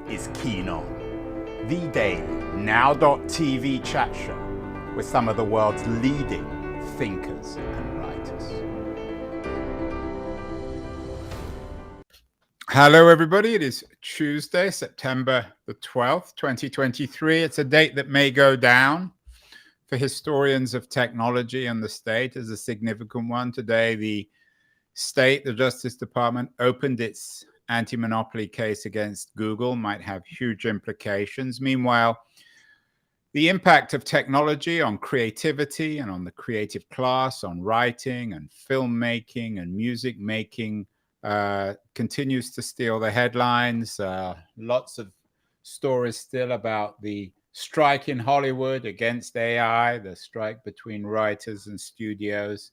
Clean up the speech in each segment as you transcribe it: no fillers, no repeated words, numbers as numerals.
is Keen On, the daily now.tv chat show with some of the world's leading thinkers and writers. Hello, everybody. It is Tuesday, September the 12th, 2023. It's a date that may go down for historians of technology and the state as a significant one. Today, the Justice Department, opened its anti-monopoly case against Google. Might have huge implications. Meanwhile, the impact of technology on creativity and on the creative class, on writing and filmmaking and music making, continues to steal the headlines. Lots of stories still about the strike in Hollywood against AI, the strike between writers and studios,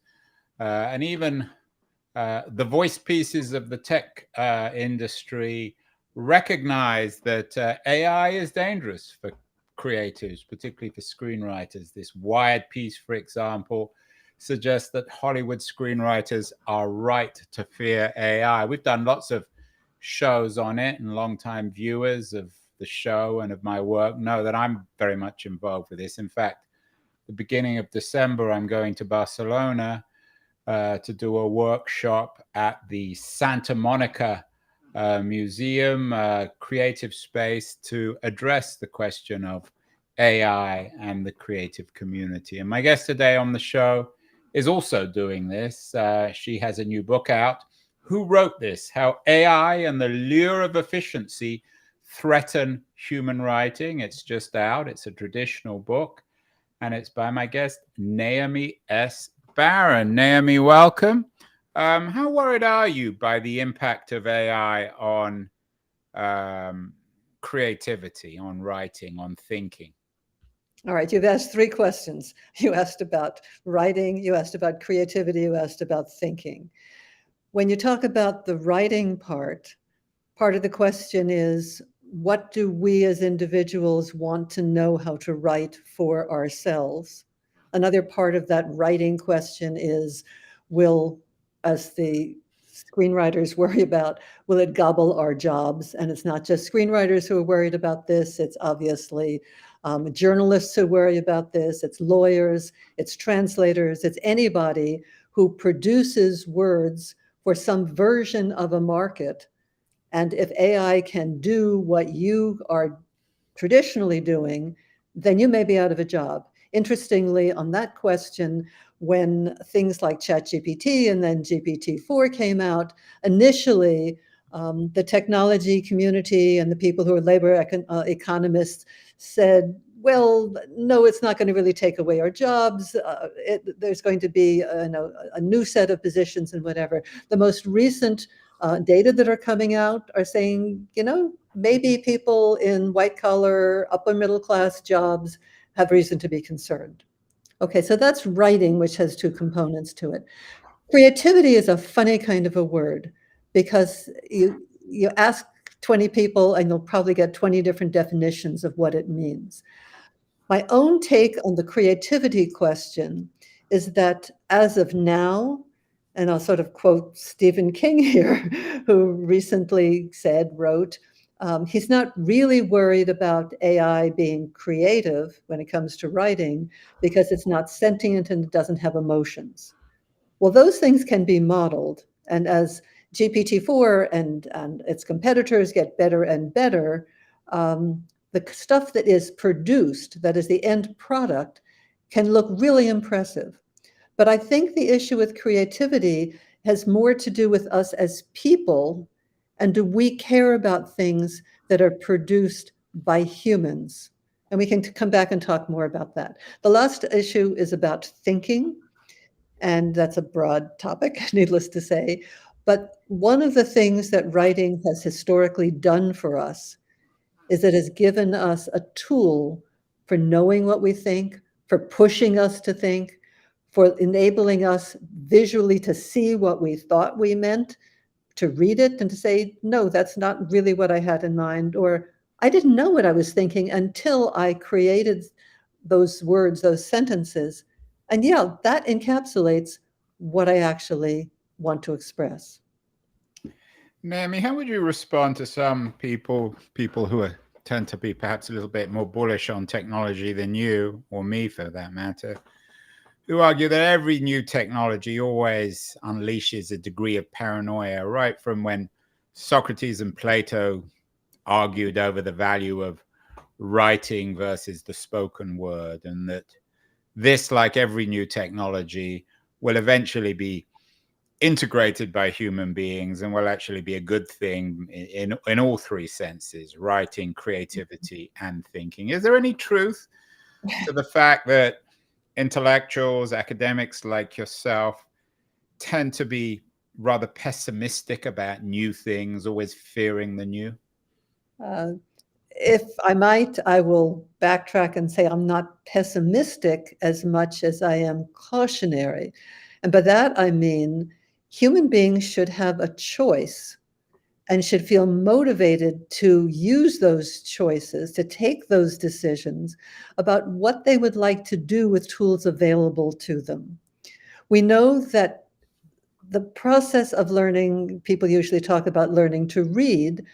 and even the voice pieces of the tech industry recognize that AI is dangerous for creatives, particularly for screenwriters. This Wired piece, for example, suggests that Hollywood screenwriters are right to fear AI. We've done lots of shows on it, and longtime viewers of the show and of my work know that I'm very much involved with this. In fact, the beginning of December, I'm going to Barcelona to do a workshop at the Santa Monica Museum, creative space, to address the question of AI and the creative community. And my guest today on the show is also doing this. She has a new book out. Who wrote this? How AI and the lure of efficiency threaten human writing. It's just out. It's a traditional book, and it's by my guest, Naomi S. Barron. Naomi, welcome. How worried are you by the impact of AI on creativity, on writing, on thinking? All right, you've asked three questions. You asked about writing, you asked about creativity, you asked about thinking. When you talk about the writing part of the question is, what do we as individuals want to know how to write for ourselves? Another part of that writing question is, as the screenwriters worry about, will it gobble our jobs? And it's not just screenwriters who are worried about this. It's obviously journalists who worry about this. It's lawyers, it's translators, it's anybody who produces words for some version of a market. And if AI can do what you are traditionally doing, then you may be out of a job. Interestingly, on that question, when things like ChatGPT and then GPT-4 came out, initially, the technology community and the people who are labor economists said, well, no, it's not going to really take away our jobs. There's going to be a new set of positions and whatever. The most recent data that are coming out are saying, maybe people in white-collar, upper middle-class jobs have reason to be concerned. Okay, so that's writing, which has two components to it. Creativity is a funny kind of a word, because you ask 20 people and you'll probably get 20 different definitions of what it means. My own take on the creativity question is that as of now, and I'll sort of quote Stephen King here, who recently wrote, he's not really worried about AI being creative when it comes to writing, because it's not sentient and it doesn't have emotions. Well, those things can be modeled. And as GPT-4 and its competitors get better and better, the stuff that is produced, that is the end product, can look really impressive. But I think the issue with creativity has more to do with us as people, and do we care about things that are produced by humans? And we can come back and talk more about that. The last issue is about thinking, and that's a broad topic, needless to say. But one of the things that writing has historically done for us is it has given us a tool for knowing what we think, for pushing us to think, for enabling us visually to see what we thought we meant, to read it and to say, no, that's not really what I had in mind, or I didn't know what I was thinking until I created those words, those sentences. And yeah, that encapsulates what I actually want to express. Naomi, how would you respond to some people who tend to be perhaps a little bit more bullish on technology than you, or me for that matter, who argue that every new technology always unleashes a degree of paranoia, right from when Socrates and Plato argued over the value of writing versus the spoken word, and that this, like every new technology, will eventually be integrated by human beings and will actually be a good thing in all three senses: writing, creativity, and thinking. Is there any truth to the fact that intellectuals, academics like yourself, tend to be rather pessimistic about new things, always fearing the new? Uh, if I might, I will backtrack and say I'm not pessimistic as much as I am cautionary. And by that, I mean human beings should have a choice and should feel motivated to use those choices, to take those decisions about what they would like to do with tools available to them. We know that the process of learning, people usually talk about learning to read,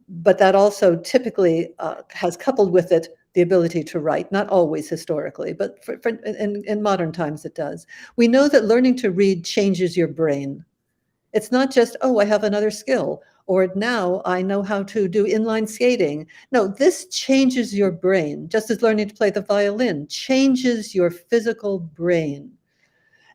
but that also typically has coupled with it the ability to write, not always historically, but in modern times it does. We know that learning to read changes your brain. It's not just, oh, I have another skill, or now I know how to do inline skating. No, this changes your brain, just as learning to play the violin changes your physical brain.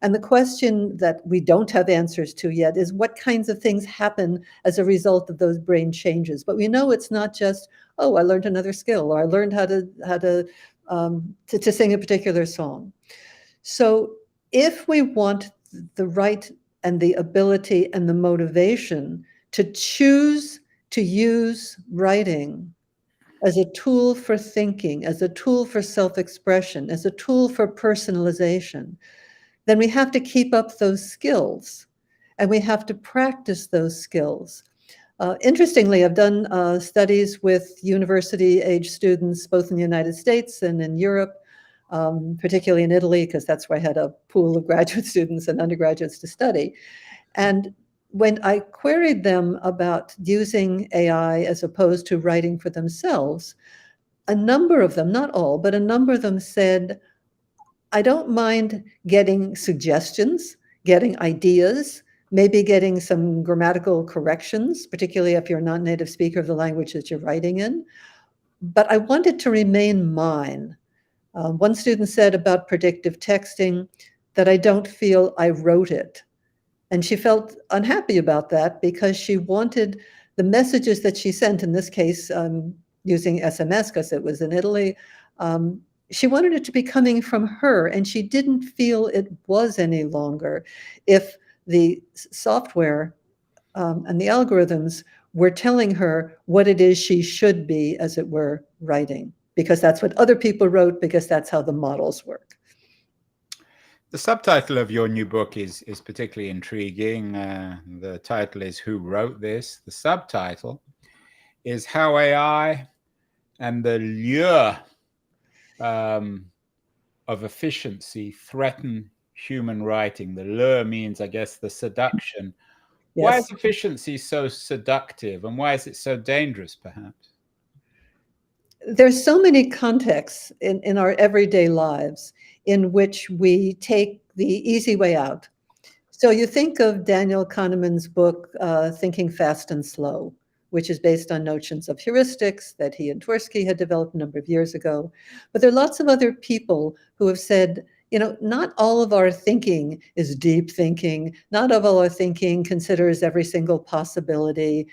And the question that we don't have answers to yet is what kinds of things happen as a result of those brain changes. But we know it's not just, oh, I learned another skill, or I learned how to sing a particular song. So if we want the right and the ability and the motivation to choose to use writing as a tool for thinking, as a tool for self-expression, as a tool for personalization, then we have to keep up those skills and we have to practice those skills. Interestingly, I've done studies with university-age students, both in the United States and in Europe, particularly in Italy, because that's where I had a pool of graduate students and undergraduates to study. And when I queried them about using AI as opposed to writing for themselves, a number of them, not all, but a number of them said, I don't mind getting suggestions, getting ideas, maybe getting some grammatical corrections, particularly if you're a non-native speaker of the language that you're writing in. But I want it to remain mine. One student said about predictive texting that I don't feel I wrote it. And she felt unhappy about that because she wanted the messages that she sent, in this case, using SMS because it was in Italy, she wanted it to be coming from her, and she didn't feel it was any longer if the software and the algorithms were telling her what it is she should be, as it were, writing, because that's what other people wrote, because that's how the models work. The subtitle of your new book is particularly intriguing. The title is Who Wrote This? The subtitle is How AI and the Lure of Efficiency Threaten Human Writing. The lure means, I guess, the seduction. Yes. Why is efficiency so seductive, and why is it so dangerous, perhaps? There's so many contexts in our everyday lives in which we take the easy way out. So you think of Daniel Kahneman's book, Thinking Fast and Slow, which is based on notions of heuristics that he and Tversky had developed a number of years ago. But there are lots of other people who have said, you know, not all of our thinking is deep thinking. Not all our thinking considers every single possibility.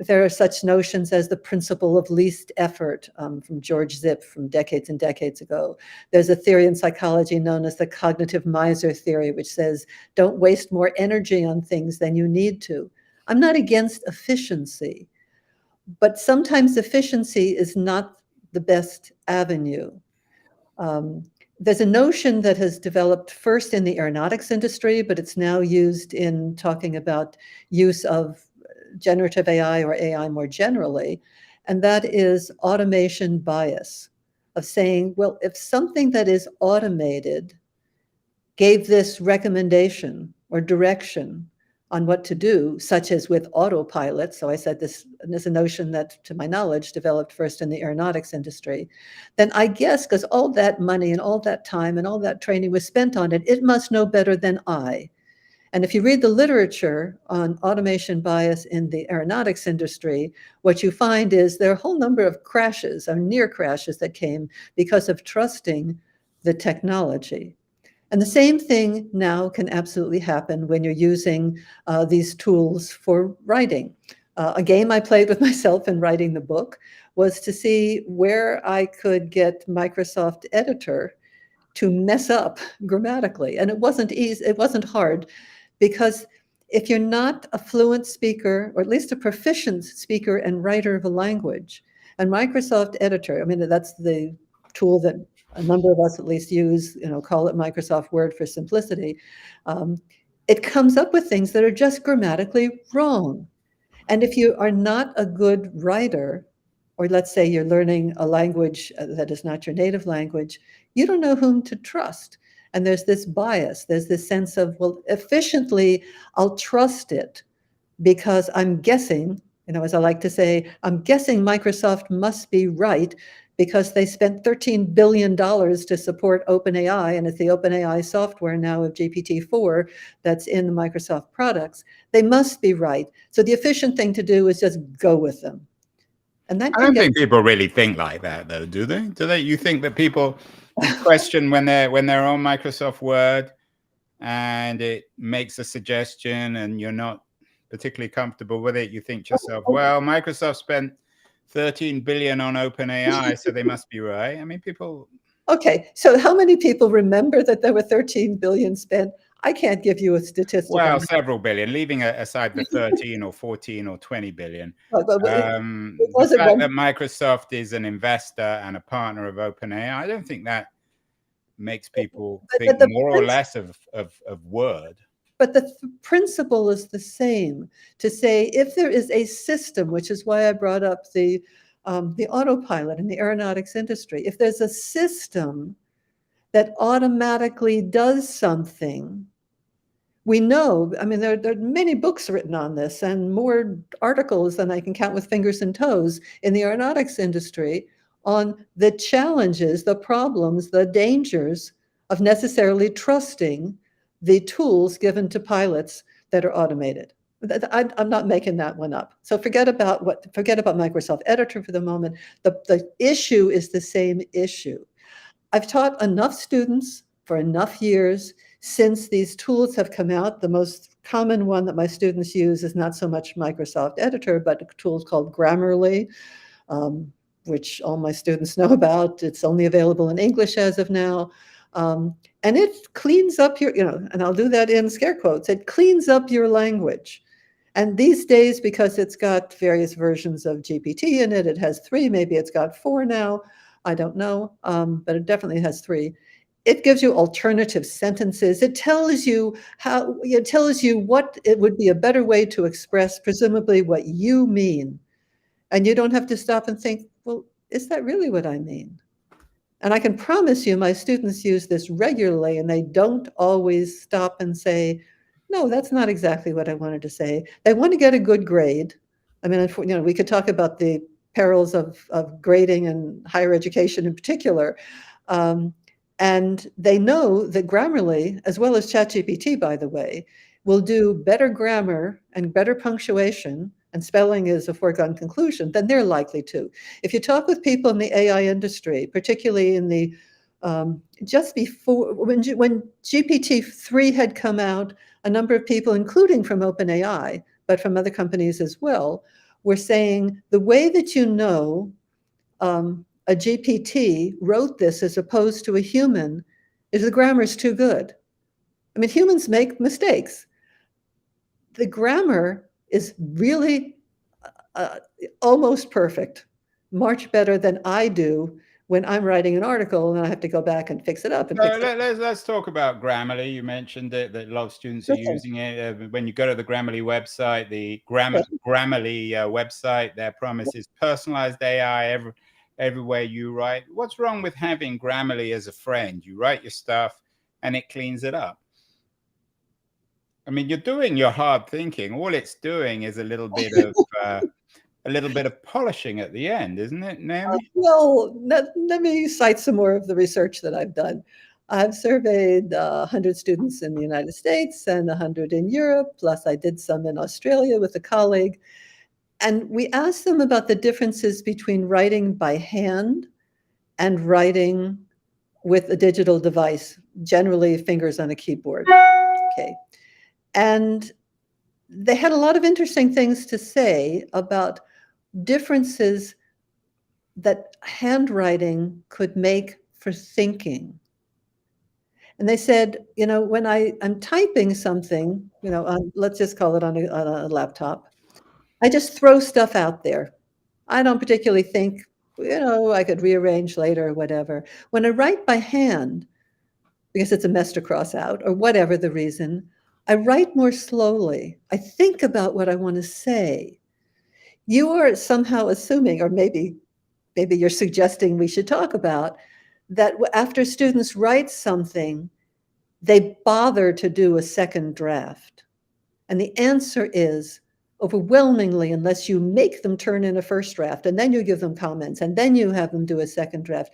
There are such notions as the principle of least effort from George Zip from decades and decades ago. There's a theory in psychology known as the cognitive miser theory, which says, don't waste more energy on things than you need to. I'm not against efficiency, but sometimes efficiency is not the best avenue. There's a notion that has developed first in the aeronautics industry, but it's now used in talking about use of generative AI or AI more generally, and that is automation bias, of saying, well, if something that is automated gave this recommendation or direction, on what to do, such as with autopilot. So I said this is a notion that, to my knowledge, developed first in the aeronautics industry. Then I guess because all that money and all that time and all that training was spent on it, it must know better than I. And if you read the literature on automation bias in the aeronautics industry, what you find is there are a whole number of crashes or near crashes that came because of trusting the technology. And the same thing now can absolutely happen when you're using these tools for writing. A game I played with myself in writing the book was to see where I could get Microsoft Editor to mess up grammatically. And it wasn't easy, it wasn't hard, because if you're not a fluent speaker, or at least a proficient speaker and writer of a language, and Microsoft Editor, I mean, that's the tool that a number of us at least use, call it Microsoft Word for simplicity. It comes up with things that are just grammatically wrong. And if you are not a good writer, or let's say you're learning a language that is not your native language, you don't know whom to trust. And there's this bias, there's this sense of, well, efficiently, I'll trust it because I'm guessing, as I like to say, I'm guessing Microsoft must be right because they spent $13 billion to support OpenAI, and it's the OpenAI software now of GPT-4 that's in the Microsoft products. They must be right. So the efficient thing to do is just go with them. And that I don't think people really think like that, though, do they? Do they? You think that people question when they're on Microsoft Word and it makes a suggestion and you're not particularly comfortable with it, you think to yourself, well, Microsoft spent 13 billion on OpenAI, so they must be right. I mean, people. Okay, so how many people remember that there were 13 billion spent? I can't give you a statistic. Well, several billion, leaving aside the 13 or 14 or 20 billion. The fact that Microsoft is an investor and a partner of OpenAI, I don't think that makes people think more or less of Word. But the principle is the same, to say if there is a system, which is why I brought up the autopilot in the aeronautics industry, if there's a system that automatically does something, we know, I mean, there are many books written on this and more articles than I can count with fingers and toes in the aeronautics industry on the challenges, the problems, the dangers of necessarily trusting the tools given to pilots that are automated. I'm not making that one up. So forget about Microsoft Editor for the moment. The issue is the same issue. I've taught enough students for enough years since these tools have come out. The most common one that my students use is not so much Microsoft Editor, but a tool called Grammarly, which all my students know about. It's only available in English as of now. And it cleans up your, and I'll do that in scare quotes, it cleans up your language. And these days, because it's got various versions of GPT in it, it has 3, maybe it's got 4 now, I don't know, but it definitely has 3. It gives you alternative sentences. It tells you what it would be a better way to express, presumably what you mean. And you don't have to stop and think, well, is that really what I mean? And I can promise you my students use this regularly, and they don't always stop and say, no, that's not exactly what I wanted to say. They want to get a good grade. I mean, we could talk about the perils of grading and higher education in particular. And they know that Grammarly, as well as ChatGPT, by the way, will do better grammar and better punctuation, and spelling is a foregone conclusion, then they're likely to. If you talk with people in the AI industry, particularly in the just before, when GPT-3 had come out, a number of people, including from OpenAI, but from other companies as well, were saying the way that a GPT wrote this as opposed to a human is the grammar's too good. I mean, humans make mistakes. The grammar is really almost perfect, much better than I do when I'm writing an article and I have to go back and fix it up. Let's talk about Grammarly. You mentioned it, that a lot of students are using it. When you go to the Grammarly website, the Grammarly website, their promise is personalized AI everywhere you write. What's wrong with having Grammarly as a friend? You write your stuff and it cleans it up. I mean, you're doing your hard thinking. All it's doing is a little bit of polishing at the end, isn't it, Naomi? Well, let me cite some more of the research that I've done. I've surveyed 100 students in the United States and 100 in Europe, plus I did some in Australia with a colleague. And we asked them about the differences between writing by hand and writing with a digital device, generally fingers on a keyboard. Okay. And they had a lot of interesting things to say about differences that handwriting could make for thinking. And they said, when I'm typing something, let's just call it on a laptop, I just throw stuff out there. I don't particularly think, I could rearrange later or whatever. When I write by hand, because it's a mess to cross out or whatever the reason, I write more slowly. I think about what I want to say. You are somehow assuming, or maybe you're suggesting we should talk about, that after students write something, they bother to do a second draft. And the answer is overwhelmingly, unless you make them turn in a first draft, and then you give them comments, and then you have them do a second draft.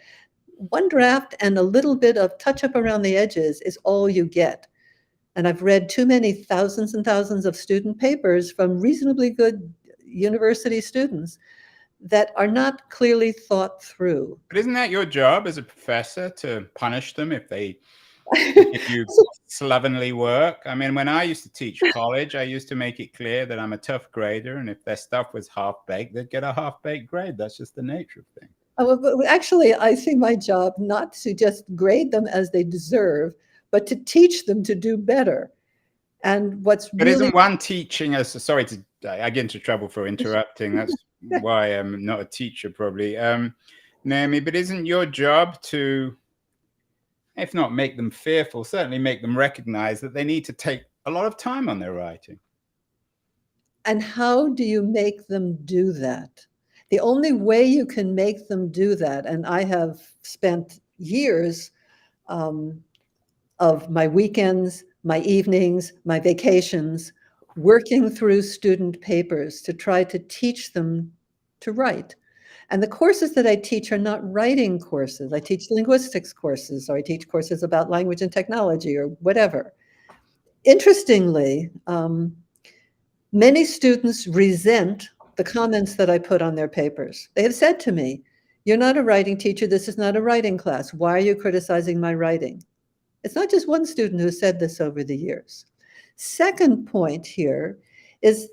One draft and a little bit of touch up around the edges is all you get. And I've read too many thousands and thousands of student papers from reasonably good university students that are not clearly thought through. But isn't that your job as a professor, to punish them if you slovenly work? I mean, when I used to teach college, I used to make it clear that I'm a tough grader, and if their stuff was half-baked, they'd get a half-baked grade. That's just the nature of things. But actually, I see my job not to just grade them as they deserve, but to teach them to do better. And but isn't one teaching us? Sorry, I get into trouble for interrupting. That's why I'm not a teacher, probably, Naomi. But isn't your job to, if not make them fearful, certainly make them recognize that they need to take a lot of time on their writing? And how do you make them do that? The only way you can make them do that, and I have spent years of my weekends, my evenings, my vacations, working through student papers to try to teach them to write. And the courses that I teach are not writing courses. I teach linguistics courses, or I teach courses about language and technology, or whatever. Interestingly, many students resent the comments that I put on their papers. They have said to me, "You're not a writing teacher. This is not a writing class. Why are you criticizing my writing?" It's not just one student who said this over the years. Second point here is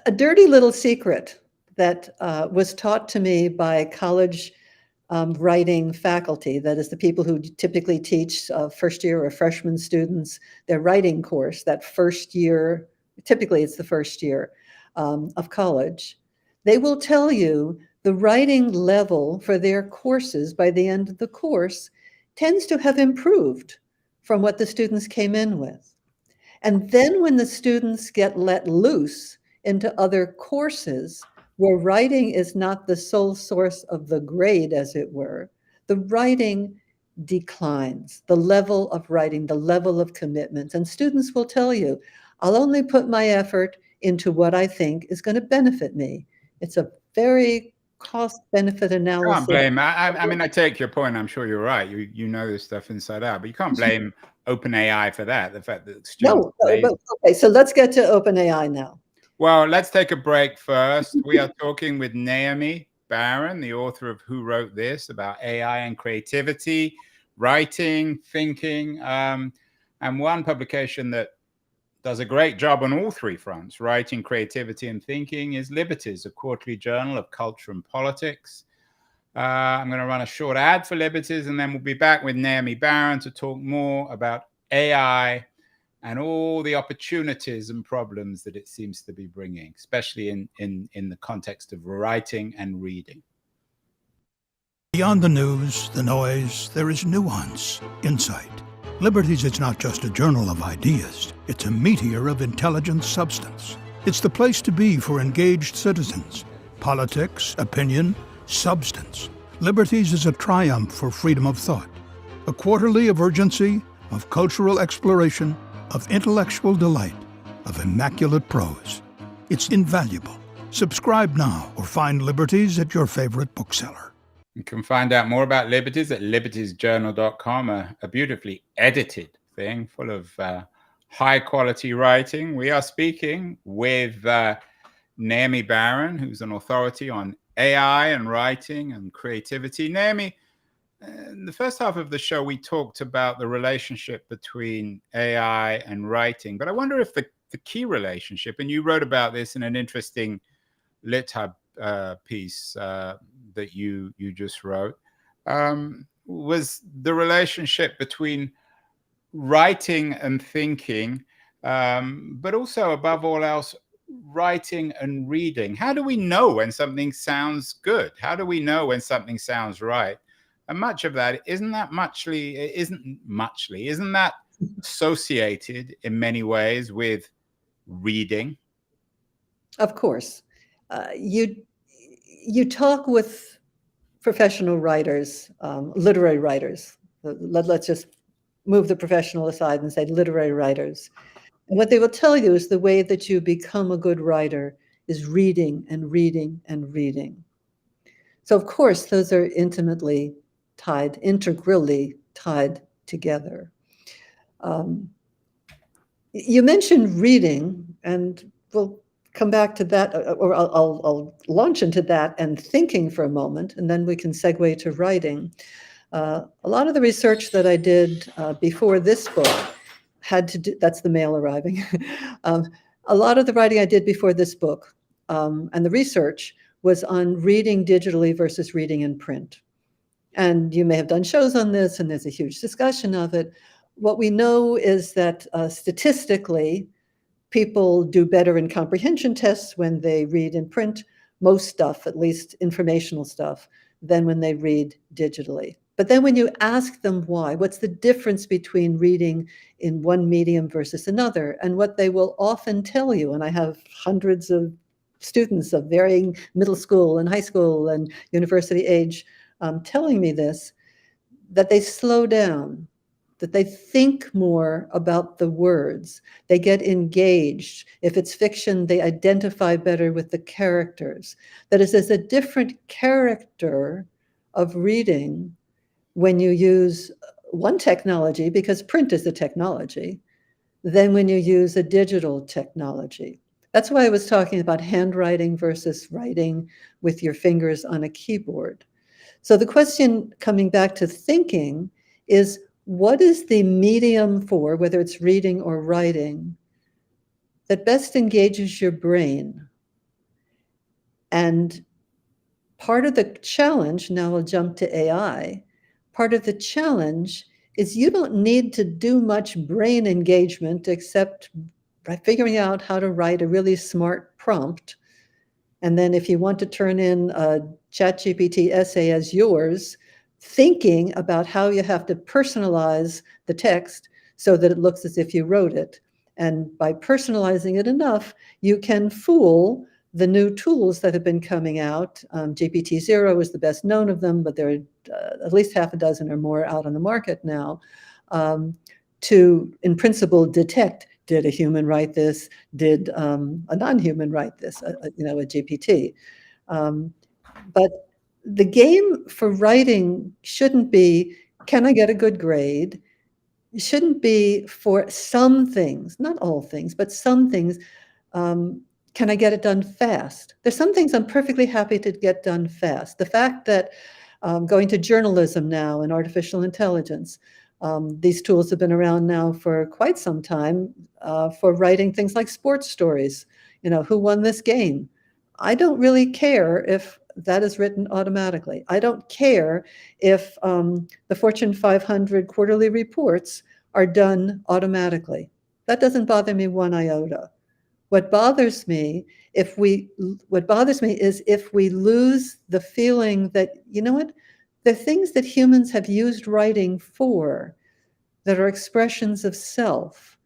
a dirty little secret that was taught to me by college writing faculty. That is, the people who typically teach first year or freshman students their writing course, that first year, typically it's the first year of college. They will tell you the writing level for their courses by the end of the course tends to have improved from what the students came in with. And then when the students get let loose into other courses where writing is not the sole source of the grade, as it were, the writing declines, the level of writing, the level of commitment. And students will tell you, I'll only put my effort into what I think is going to benefit me. It's a very cost-benefit analysis. Can't blame. I mean, I take your point. I'm sure you're right. You know this stuff inside out, but you can't blame OpenAI for that. The fact that students. Okay, so let's get to OpenAI now. Well, let's take a break first. We are talking with Naomi Barron, the author of Who Wrote This, about AI and creativity, writing, thinking, and one publication that does a great job on all three fronts, writing, creativity, and thinking, is Liberties, a quarterly journal of culture and politics. I'm going to run a short ad for Liberties, and then we'll be back with Naomi Barron to talk more about AI and all the opportunities and problems that it seems to be bringing, especially in the context of writing and reading. Beyond the news, the noise, there is nuance, insight. Liberties is not just a journal of ideas. It's a meteor of intelligent substance. It's the place to be for engaged citizens. Politics, opinion, substance. Liberties is a triumph for freedom of thought. A quarterly of urgency, of cultural exploration, of intellectual delight, of immaculate prose. It's invaluable. Subscribe now or find Liberties at your favorite bookseller. You can find out more about Liberties at libertiesjournal.com, a beautifully edited thing full of high quality writing. We are speaking with Naomi Barron, who's an authority on AI and writing and creativity. Naomi, in the first half of the show, we talked about the relationship between AI and writing, but I wonder if the key relationship, and you wrote about this in an interesting LitHub piece that you just wrote, was the relationship between writing and thinking, but also above all else, writing and reading. How do we know when something sounds good? How do we know when something sounds right? And much of that isn't that associated in many ways with reading? Of course. You talk with professional writers, literary writers. Let's just move the professional aside and say literary writers. And what they will tell you is the way that you become a good writer is reading and reading and reading. So of course, those are integrally tied together. You mentioned reading, and we'll come back to that, or I'll launch into that and thinking for a moment, and then we can segue to writing. A lot of the research that I did before this book had to do, that's the mail arriving. A lot of the writing I did before this book and the research was on reading digitally versus reading in print. And you may have done shows on this, and there's a huge discussion of it. What we know is that statistically, people do better in comprehension tests when they read in print, most stuff, at least informational stuff, than when they read digitally. But then when you ask them why, what's the difference between reading in one medium versus another? And what they will often tell you, and I have hundreds of students of varying middle school and high school and university age telling me this, that they slow down, that they think more about the words. They get engaged. If it's fiction, they identify better with the characters. That is, there's a different character of reading when you use one technology, because print is a technology, than when you use a digital technology. That's why I was talking about handwriting versus writing with your fingers on a keyboard. So the question coming back to thinking is, what is the medium for, whether it's reading or writing, that best engages your brain? And part of the challenge, now we'll jump to AI, part of the challenge is you don't need to do much brain engagement except by figuring out how to write a really smart prompt. And then if you want to turn in a ChatGPT essay as yours, thinking about how you have to personalize the text so that it looks as if you wrote it. And by personalizing it enough, you can fool the new tools that have been coming out. GPT-0 is the best known of them, but there are at least half a dozen or more out on the market now to, in principle, detect, did a human write this? Did a non-human write this, a GPT? But the game for writing shouldn't be, can I get a good grade? It shouldn't be for some things, not all things, but some things, can I get it done fast? There's some things I'm perfectly happy to get done fast. The fact that going to journalism now and artificial intelligence, these tools have been around now for quite some time for writing things like sports stories. Who won this game? I don't really care if that is written automatically. I don't care if the Fortune 500 quarterly reports are done automatically. That doesn't bother me one iota. What bothers me is if we lose the feeling that, the things that humans have used writing for, that are expressions of self,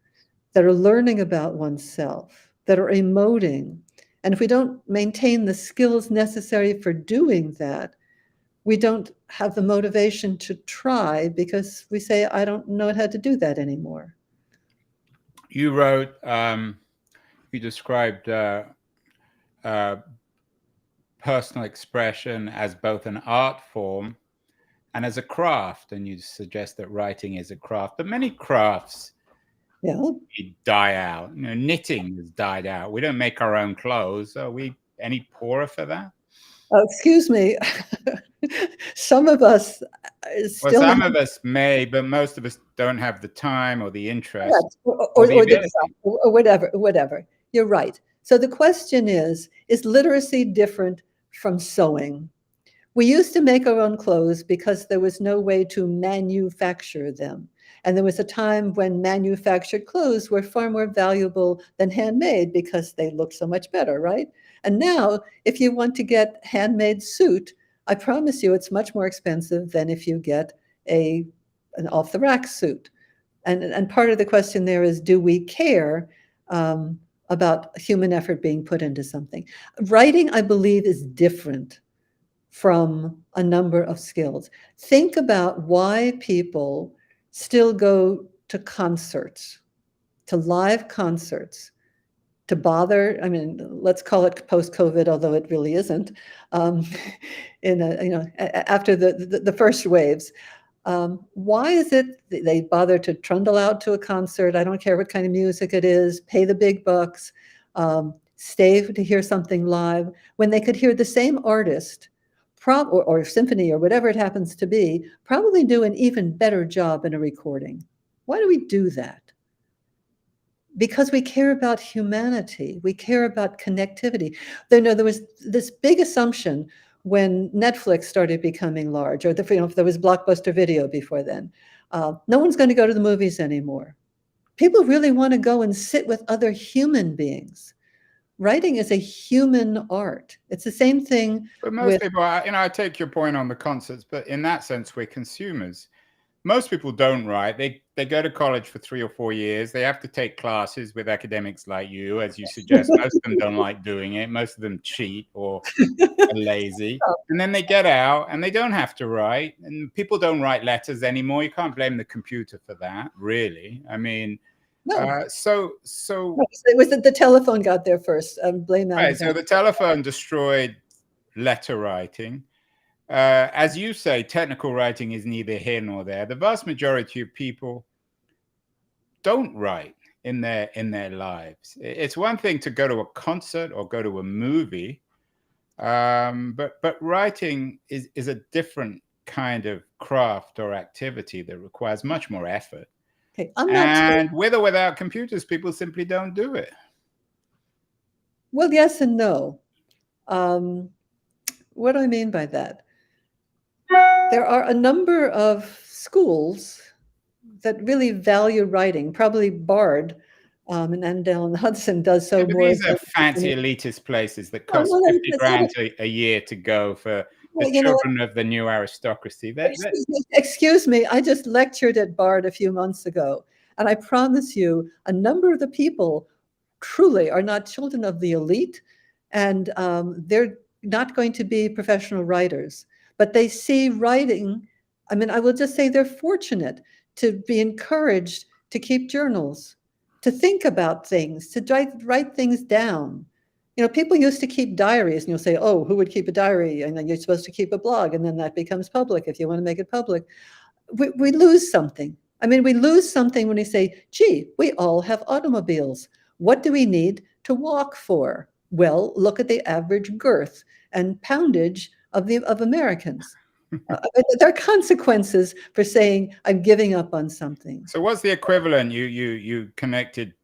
that are learning about oneself, that are emoting. And if we don't maintain the skills necessary for doing that, we don't have the motivation to try because we say, I don't know how to do that anymore. You wrote, you described personal expression as both an art form and as a craft, and you suggest that writing is a craft. But many crafts die out. You know, knitting has died out. We don't make our own clothes. Are we any poorer for that? Excuse me. Some of us Well, some of us may, but most of us don't have the time or the interest, or the ability. Or whatever. You're right. So the question is literacy different from sewing? We used to make our own clothes because there was no way to manufacture them. And there was a time when manufactured clothes were far more valuable than handmade because they looked so much better, right? And now, if you want to get handmade suit, I promise you it's much more expensive than if you get an off-the-rack suit. And part of the question there is, do we care about human effort being put into something? Writing, I believe, is different from a number of skills. Think about why people still go to concerts, to live concerts, to bother. I mean, let's call it post-COVID, although it really isn't. After the first waves, why is it they bother to trundle out to a concert? I don't care what kind of music it is, pay the big bucks, stay to hear something live, when they could hear the same artist or symphony or whatever it happens to be, probably do an even better job in a recording. Why do we do that? Because we care about humanity. We care about connectivity. There was this big assumption when Netflix started becoming large, or if there was Blockbuster Video before then. No one's going to go to the movies anymore. People really want to go and sit with other human beings. Writing is a human art. It's the same thing. But most people, I take your point on the concerts, but in that sense, we're consumers. Most people don't write. They go to college for 3 or 4 years. They have to take classes with academics like you, as you suggest. Most of them don't like doing it. Most of them cheat or are lazy. And then they get out and they don't have to write. And people don't write letters anymore. You can't blame the computer for that, really. I mean, no. So it was that the telephone got there first. Blame that. Right. So the telephone destroyed letter writing. As you say, technical writing is neither here nor there. The vast majority of people don't write in their lives. It's one thing to go to a concert or go to a movie, but writing is a different kind of craft or activity that requires much more effort. Okay, and with or without computers, people simply don't do it. Well, yes and no. What do I mean by that? There are a number of schools that really value writing. Probably Bard in Annandale and Hudson does so more. These are fancy elitist places that cost 50 grand a year to go for the children of the new aristocracy. Excuse me, I just lectured at Bard a few months ago, and I promise you, a number of the people truly are not children of the elite, and they're not going to be professional writers, but they see writing. I mean, I will just say they're fortunate to be encouraged to keep journals, to think about things, to write things down. People used to keep diaries, and you'll say, oh, who would keep a diary? And then you're supposed to keep a blog, and then that becomes public if you want to make it public. We lose something. I mean, we lose something when we say, gee, we all have automobiles. What do we need to walk for? Well, look at the average girth and poundage of Americans. There are consequences for saying I'm giving up on something. So what's the equivalent? You connected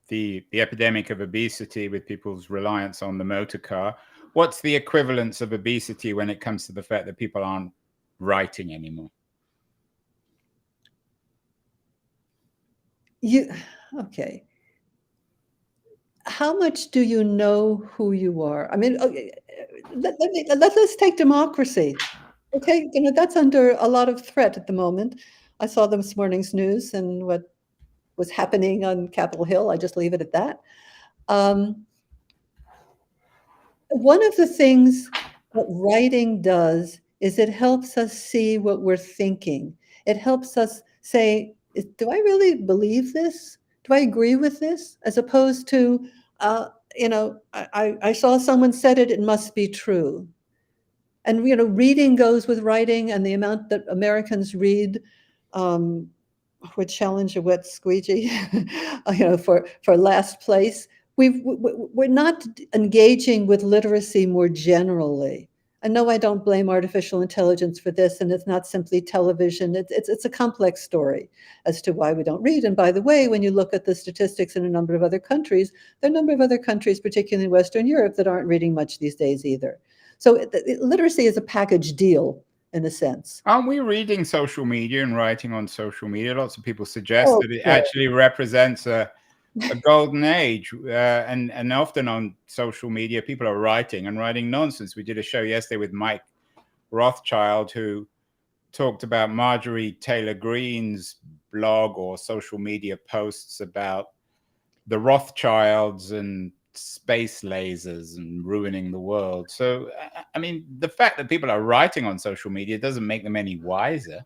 the epidemic of obesity with people's reliance on the motor car. What's the equivalence of obesity when it comes to the fact that people aren't writing anymore? Okay. How much do you know who you are? I mean, okay, let's take democracy. Okay, that's under a lot of threat at the moment. I saw this morning's news and what was happening on Capitol Hill. I just leave it at that. One of the things that writing does is it helps us see what we're thinking. It helps us say, do I really believe this? Do I agree with this? As opposed to, I saw someone said it, it must be true. And, reading goes with writing, and the amount that Americans read would challenge a wet squeegee, for last place. We're not engaging with literacy more generally. And no, I don't blame artificial intelligence for this, and it's not simply television. It's a complex story as to why we don't read. And by the way, when you look at the statistics in a number of other countries, there are a number of other countries, particularly in Western Europe, that aren't reading much these days either. So literacy is a package deal in a sense. Aren't we reading social media and writing on social media? Lots of people suggest that it sure. actually represents a golden age, and often on social media, people are writing nonsense. We did a show yesterday with Mike Rothschild, who talked about Marjorie Taylor Greene's blog or social media posts about the Rothschilds and space lasers and ruining the world. So, I mean, the fact that people are writing on social media doesn't make them any wiser.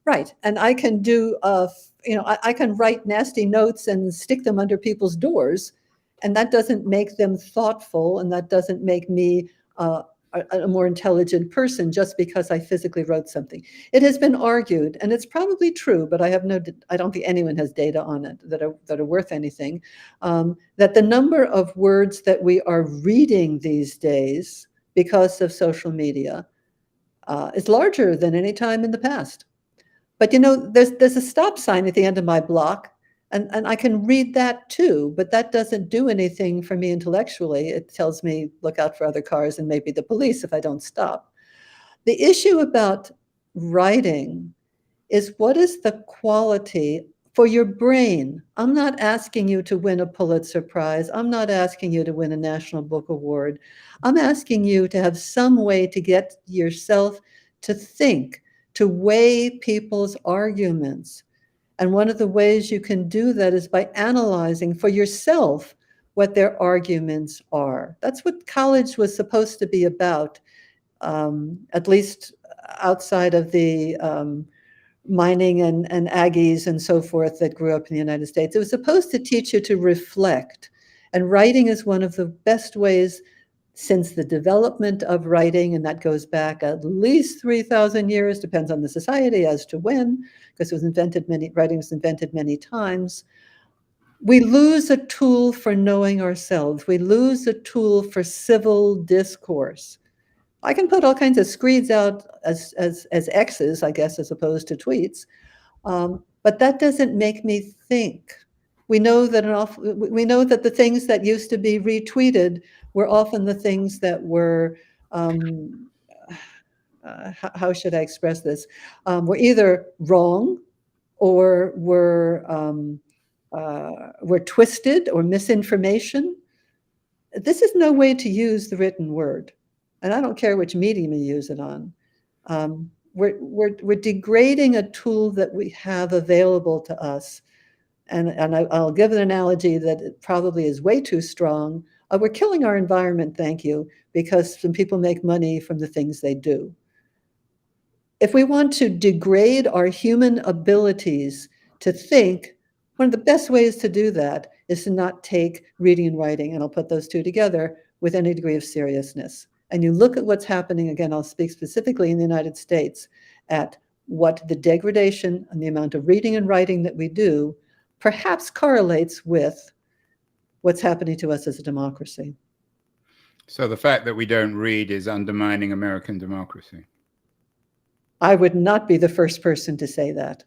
Right. And I can do, I can write nasty notes and stick them under people's doors, and that doesn't make them thoughtful, and that doesn't make me a more intelligent person just because I physically wrote something. It has been argued, and it's probably true, but I don't think anyone has data on it that are worth anything, that the number of words that we are reading these days because of social media is larger than any time in the past. But there's a stop sign at the end of my block, and I can read that too, but that doesn't do anything for me intellectually. It tells me, look out for other cars and maybe the police if I don't stop. The issue about writing is, what is the quality for your brain? I'm not asking you to win a Pulitzer Prize. I'm not asking you to win a National Book Award. I'm asking you to have some way to get yourself to think, to weigh people's arguments. And one of the ways you can do that is by analyzing for yourself what their arguments are. That's what college was supposed to be about, at least outside of the mining and Aggies and so forth that grew up in the United States. It was supposed to teach you to reflect. And writing is one of the best ways since the development of writing, and that goes back at least 3,000 years, depends on the society as to when, because writing was invented many times. We lose a tool for knowing ourselves. We lose a tool for civil discourse. I can put all kinds of screeds out as X's, I guess, as opposed to tweets, but that doesn't make me think. We know that the things that used to be retweeted were often the things that were, how should I express this? Were either wrong or were twisted or misinformation. This is no way to use the written word, and I don't care which medium you use it on. We're degrading a tool that we have available to us. And I'll give an analogy that it probably is way too strong. We're killing our environment, thank you, because some people make money from the things they do. If we want to degrade our human abilities to think, one of the best ways to do that is to not take reading and writing, and I'll put those two together, with any degree of seriousness. And you look at what's happening, again, I'll speak specifically in the United States, at what the degradation and the amount of reading and writing that we do perhaps correlates with what's happening to us as a democracy. So the fact that we don't read is undermining American democracy. I would not be the first person to say that.